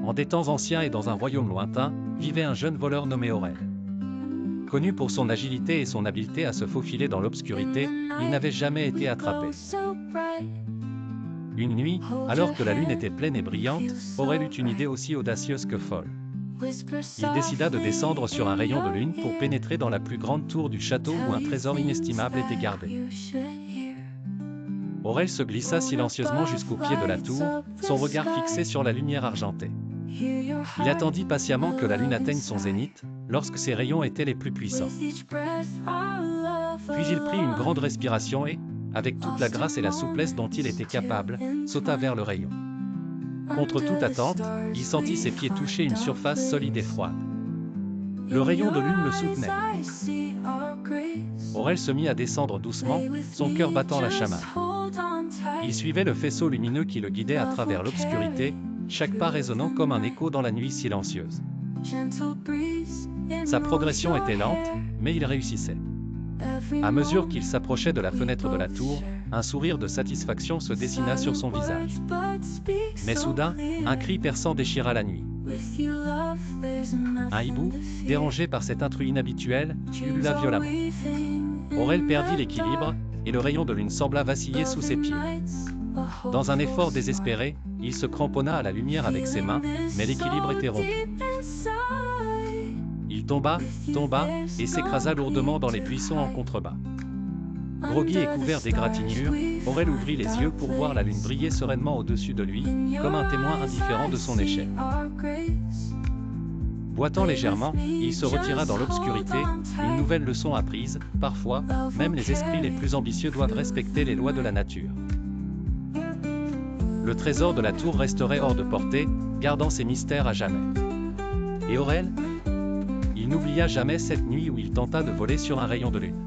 En des temps anciens et dans un royaume lointain, vivait un jeune voleur nommé Aurel. Connu pour son agilité et son habileté à se faufiler dans l'obscurité, il n'avait jamais été attrapé. Une nuit, alors que la lune était pleine et brillante, Aurel eut une idée aussi audacieuse que folle. Il décida de descendre sur un rayon de lune pour pénétrer dans la plus grande tour du château où un trésor inestimable était gardé. Aurel se glissa silencieusement jusqu'au pied de la tour, son regard fixé sur la lumière argentée. Il attendit patiemment que la lune atteigne son zénith, lorsque ses rayons étaient les plus puissants. Puis il prit une grande respiration et, avec toute la grâce et la souplesse dont il était capable, sauta vers le rayon. Contre toute attente, il sentit ses pieds toucher une surface solide et froide. Le rayon de lune le soutenait. Aurel se mit à descendre doucement, son cœur battant la chamade. Il suivait le faisceau lumineux qui le guidait à travers l'obscurité, chaque pas résonnant comme un écho dans la nuit silencieuse. Sa progression était lente, mais il réussissait. À mesure qu'il s'approchait de la fenêtre de la tour, un sourire de satisfaction se dessina sur son visage. Mais soudain, un cri perçant déchira la nuit. Un hibou, dérangé par cet intrus inhabituel, ulula violemment. Aurel perdit l'équilibre, et le rayon de lune sembla vaciller sous ses pieds. Dans un effort désespéré, il se cramponna à la lumière avec ses mains, mais l'équilibre était rompu. Il tomba, et s'écrasa lourdement dans les buissons en contrebas. Groggy et couvert d'égratignures, Aurel ouvrit les yeux pour voir la lune briller sereinement au-dessus de lui, comme un témoin indifférent de son échec. Boitant légèrement, il se retira dans l'obscurité, une nouvelle leçon apprise, parfois, même les esprits les plus ambitieux doivent respecter les lois de la nature. Le trésor de la tour resterait hors de portée, gardant ses mystères à jamais. Et Aurel ? Il n'oublia jamais cette nuit où il tenta de voler sur un rayon de lune.